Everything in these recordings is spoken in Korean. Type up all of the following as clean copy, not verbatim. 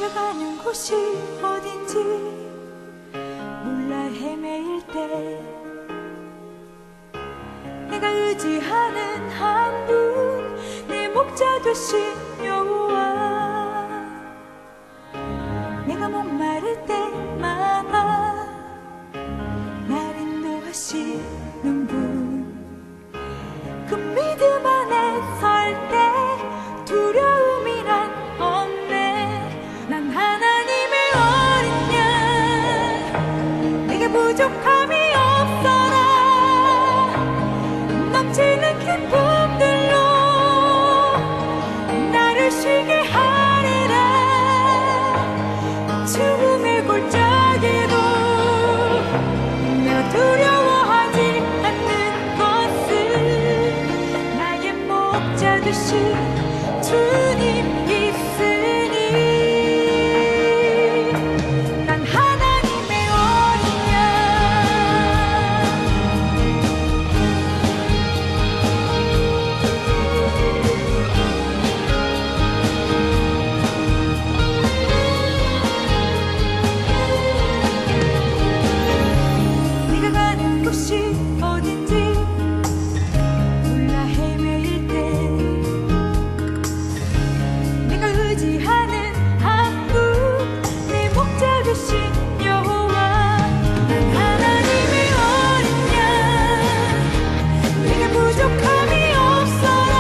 내가 가는 곳이 어딘지 몰라 헤매일 때 내가 의지하는 한 분 내 목자 되신 여호와 내가 목마를 때마다 날 인도하시는 분 그 믿음 안에 설 때 두려움이란 없네 난 하나님의 어린 양 내게 부족함이 없어라 넘치는 기쁨들로 나를 쉬게 하리라 죽음의 골짜기도 내가 두려워하지 않는 것을 나의 목자 되신 주님 있으니 난 하나님의 어린 양 네가 가는 곳이 어딘지 몰라 헤매일 때 내가 의지하는 한 분 내 목자 되신 여호와 난 하나님의 어린 양 내게 부족함이 없어라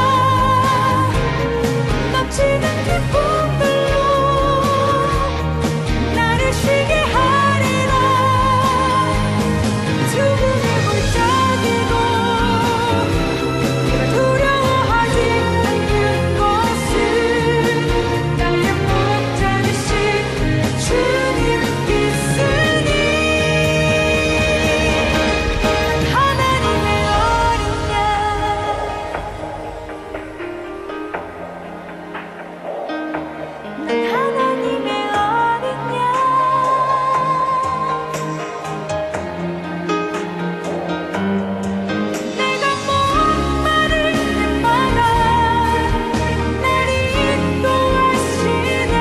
넘치는 기쁨들로 나를 쉬게 하리라 죽음의 골짜기도 내가 두려워하지 않는 것을 나의 목자 되신 주님 있으니 난 하나님의 어린 양 난 하나님의 어린 양 내가 목마를 때마다 날 인도하시네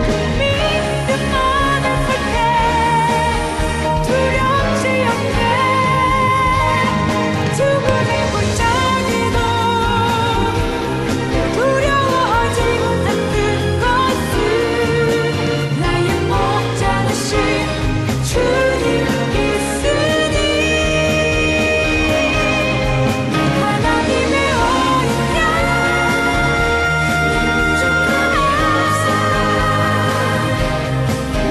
그 믿음 안에 설 때 두렵지 않네 죽음의 골짜기도 내가 두려워하지 않는 것을 나의 목자 되신 주님 있으니 난 하나님의 어린 양 부족함이 없어라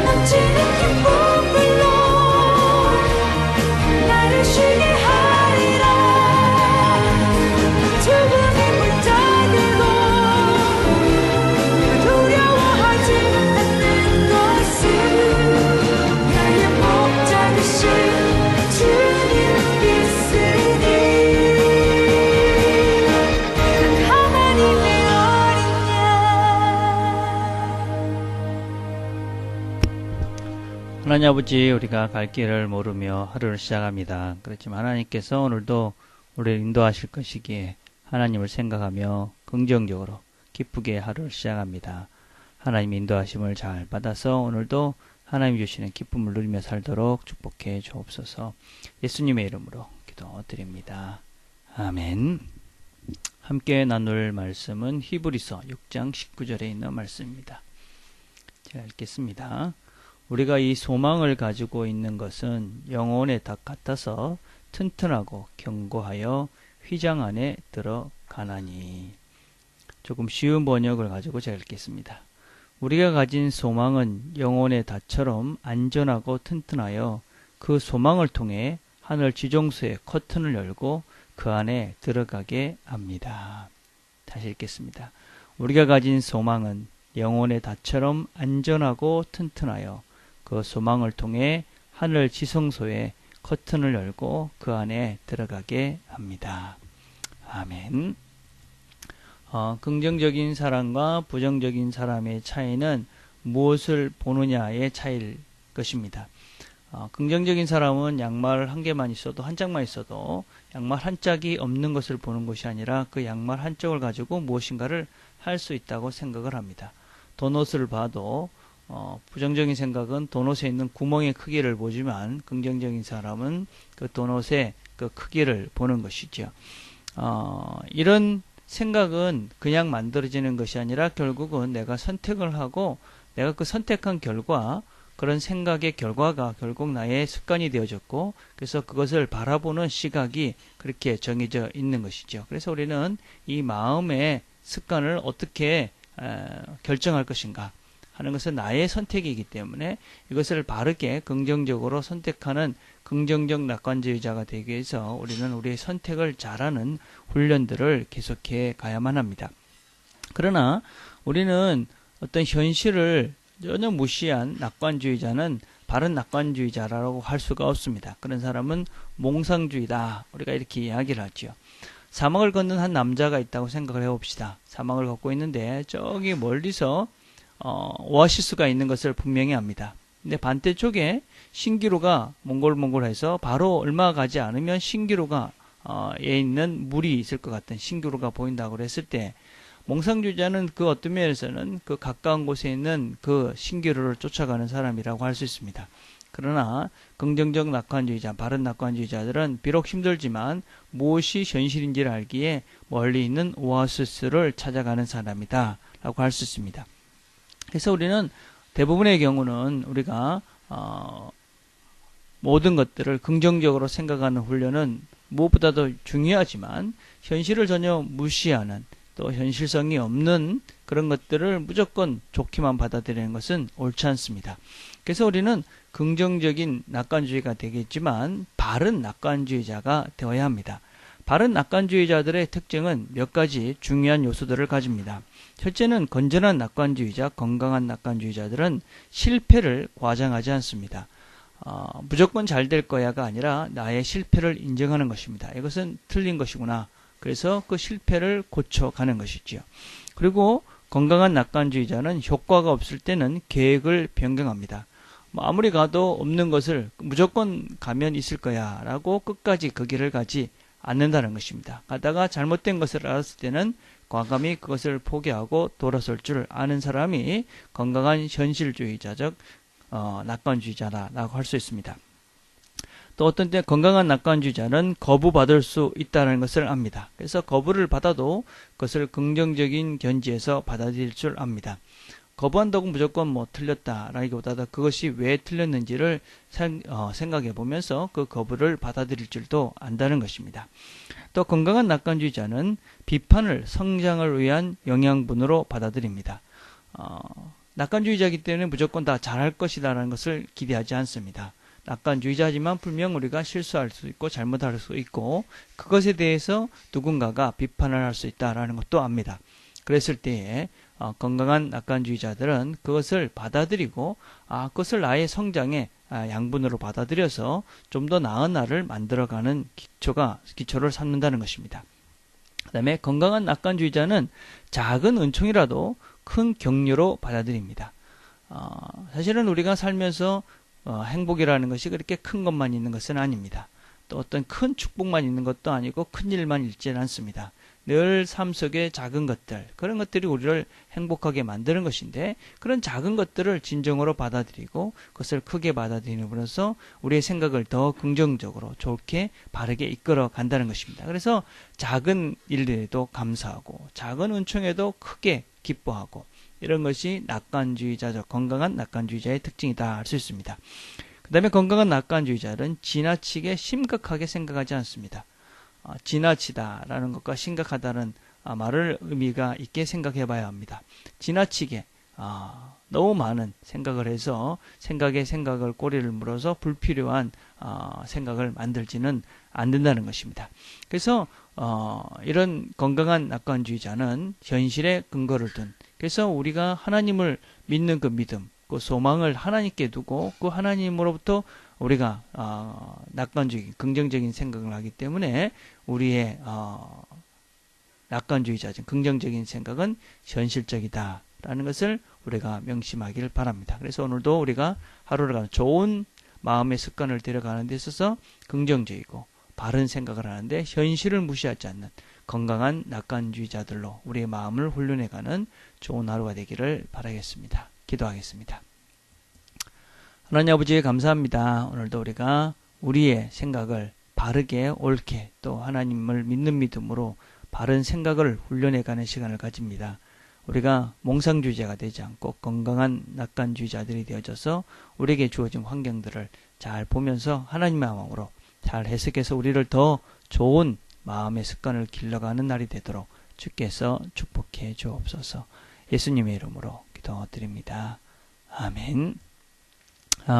넘치는 기쁨들로 나를 쉬게 하리라 죽음의 골짜기도 내가 두려워하지 않는 것을 나의 목자 되신 주님 있으니 난 하나님의 어린 양 하나님 아버지, 우리가 갈 길을 모르며 하루를 시작합니다. 그렇지만 하나님께서 오늘도 우리를 인도하실 것이기에 하나님을 생각하며 긍정적으로 기쁘게 하루를 시작합니다. 하나님 인도하심을 잘 받아서 오늘도 하나님 주시는 기쁨을 누리며 살도록 축복해 주옵소서. 예수님의 이름으로 기도드립니다. 아멘. 함께 나눌 말씀은 히브리서 6장 19절에 있는 말씀입니다. 제가 읽겠습니다. 우리가 이 소망을 가지고 있는 것은 영혼의 닭 같아서 튼튼하고 견고하여 휘장 안에 들어가나니. 조금 쉬운 번역을 가지고 제가 읽겠습니다. 우리가 가진 소망은 영혼의 닭처럼 안전하고 튼튼하여 그 소망을 통해 하늘 지정수의 커튼을 열고 그 안에 들어가게 합니다. 다시 읽겠습니다. 우리가 가진 소망은 영혼의 닭처럼 안전하고 튼튼하여 그 소망을 통해 하늘 지성소의 커튼을 열고 그 안에 들어가게 합니다. 아멘. 긍정적인 사람과 부정적인 사람의 차이는 무엇을 보느냐의 차이일 것입니다. 긍정적인 사람은 양말 한 개만 있어도, 한 짝만 있어도 양말 한 짝이 없는 것을 보는 것이 아니라 그 양말 한 짝을 가지고 무엇인가를 할 수 있다고 생각을 합니다. 도넛을 봐도 부정적인 생각은 도넛에 있는 구멍의 크기를 보지만 긍정적인 사람은 그 도넛의 그 크기를 보는 것이죠. 이런 생각은 그냥 만들어지는 것이 아니라 결국은 내가 선택을 하고 내가 그 선택한 결과 그런 생각의 결과가 결국 나의 습관이 되어졌고 그래서 그것을 바라보는 시각이 그렇게 정해져 있는 것이죠. 그래서 우리는 이 마음의 습관을 어떻게 결정할 것인가 하는 것은 나의 선택이기 때문에 이것을 바르게 긍정적으로 선택하는 긍정적 낙관주의자가 되기 위해서 우리는 우리의 선택을 잘하는 훈련들을 계속해 가야만 합니다. 그러나 우리는 어떤 현실을 전혀 무시한 낙관주의자는 바른 낙관주의자라고 할 수가 없습니다. 그런 사람은 몽상주의다. 우리가 이렇게 이야기를 하죠. 사막을 걷는 한 남자가 있다고 생각을 해봅시다. 사막을 걷고 있는데 저기 멀리서 오아시스가 있는 것을 분명히 압니다. 근데 반대쪽에 신기루가 몽골몽골해서 바로 얼마 가지 않으면 신기루가 에 있는 물이 있을 것 같은 신기루가 보인다고 그랬을 때 몽상주의자는 그 어떤 면에서는 그 가까운 곳에 있는 그 신기루를 쫓아가는 사람이라고 할 수 있습니다. 그러나 긍정적 낙관주의자, 바른 낙관주의자들은 비록 힘들지만 무엇이 현실인지를 알기에 멀리 있는 오아시스를 찾아가는 사람이다 라고 할 수 있습니다. 그래서 우리는 대부분의 경우는 우리가 모든 것들을 긍정적으로 생각하는 훈련은 무엇보다도 중요하지만 현실을 전혀 무시하는 또 현실성이 없는 그런 것들을 무조건 좋게만 받아들이는 것은 옳지 않습니다. 그래서 우리는 긍정적인 낙관주의가 되겠지만 바른 낙관주의자가 되어야 합니다. 바른 낙관주의자들의 특징은 몇 가지 중요한 요소들을 가집니다. 첫째는 건전한 낙관주의자, 건강한 낙관주의자들은 실패를 과장하지 않습니다. 무조건 잘 될 거야가 아니라 나의 실패를 인정하는 것입니다. 이것은 틀린 것이구나. 그래서 그 실패를 고쳐가는 것이지요. 그리고 건강한 낙관주의자는 효과가 없을 때는 계획을 변경합니다. 아무리 가도 없는 것을 무조건 가면 있을 거야 라고 끝까지 그 길을 가지 않는다는 것입니다. 가다가 잘못된 것을 알았을 때는 과감히 그것을 포기하고 돌아설 줄 아는 사람이 건강한 현실주의자적 낙관주의자라고 할 수 있습니다. 또 어떤 때 건강한 낙관주의자는 거부받을 수 있다는 것을 압니다. 그래서 거부를 받아도 그것을 긍정적인 견지에서 받아들일 줄 압니다. 거부한다고 무조건 틀렸다라기보다도 그것이 왜 틀렸는지를 생각해 보면서 그 거부를 받아들일 줄도 안다는 것입니다. 또 건강한 낙관주의자는 비판을 성장을 위한 영양분으로 받아들입니다. 낙관주의자이기 때문에 무조건 다 잘할 것이라는 것을 기대하지 않습니다. 낙관주의자지만 분명 우리가 실수할 수 있고 잘못할 수 있고 그것에 대해서 누군가가 비판을 할 수 있다는 것도 압니다. 그랬을 때에 건강한 낙관주의자들은 그것을 받아들이고 그것을 나의 성장의 양분으로 받아들여서 좀 더 나은 나를 만들어가는 기초를 삼는다는 것입니다. 그 다음에 건강한 낙관주의자는 작은 은총이라도 큰 격려로 받아들입니다. 사실은 우리가 살면서 행복이라는 것이 그렇게 큰 것만 있는 것은 아닙니다. 또 어떤 큰 축복만 있는 것도 아니고 큰 일만 있지는 않습니다. 늘 삶 속의 작은 것들, 그런 것들이 우리를 행복하게 만드는 것인데 그런 작은 것들을 진정으로 받아들이고 그것을 크게 받아들임으로써 우리의 생각을 더 긍정적으로 좋게 바르게 이끌어 간다는 것입니다. 그래서 작은 일들에도 감사하고 작은 은총에도 크게 기뻐하고 이런 것이 낙관주의자적 건강한 낙관주의자의 특징이다 할 수 있습니다. 그 다음에 건강한 낙관주의자는 지나치게 심각하게 생각하지 않습니다. 지나치다라는 것과 심각하다는 말을 의미가 있게 생각해 봐야 합니다. 지나치게 너무 많은 생각을 해서 생각을 꼬리를 물어서 불필요한 생각을 만들지는 않는다는 것입니다. 그래서 이런 건강한 낙관주의자는 현실에 근거를 둔 그래서 우리가 하나님을 믿는 그 믿음, 그 소망을 하나님께 두고 그 하나님으로부터 우리가 낙관적인 긍정적인 생각을 하기 때문에 우리의 낙관주의자적 긍정적인 생각은 현실적이다라는 것을 우리가 명심하기를 바랍니다. 그래서 오늘도 우리가 하루를 가는 좋은 마음의 습관을 들여가는 데 있어서 긍정적이고 바른 생각을 하는데 현실을 무시하지 않는 건강한 낙관주의자들로 우리의 마음을 훈련해가는 좋은 하루가 되기를 바라겠습니다. 기도하겠습니다. 하나님 아버지 감사합니다. 오늘도 우리가 우리의 생각을 바르게 옳게 또 하나님을 믿는 믿음으로 바른 생각을 훈련해가는 시간을 가집니다. 우리가 몽상주의자가 되지 않고 건강한 낙관주의자들이 되어져서 우리에게 주어진 환경들을 잘 보면서 하나님의 마음으로 잘 해석해서 우리를 더 좋은 마음의 습관을 길러가는 날이 되도록 주께서 축복해 주옵소서. 예수님의 이름으로 기도드립니다. 아멘.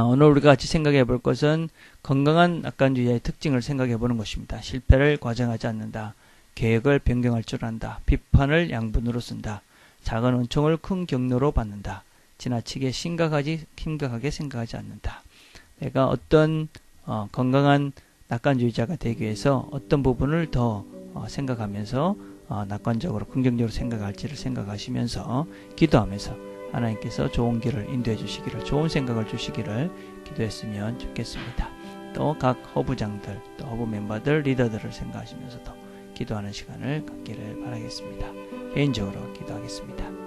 오늘 우리가 같이 생각해 볼 것은 건강한 낙관주의자의 특징을 생각해 보는 것입니다. 실패를 과장하지 않는다. 계획을 변경할 줄 안다. 비판을 양분으로 쓴다. 작은 은총을 큰 격려로 받는다. 지나치게 심각하게 생각하지 않는다. 내가 어떤 건강한 낙관주의자가 되기 위해서 어떤 부분을 더 생각하면서 낙관적으로 긍정적으로 생각할지를 생각하시면서 기도하면서 하나님께서 좋은 길을 인도해 주시기를, 좋은 생각을 주시기를 기도했으면 좋겠습니다. 또 각 허부장들, 또 허부 멤버들, 리더들을 생각하시면서도 기도하는 시간을 갖기를 바라겠습니다. 개인적으로 기도하겠습니다.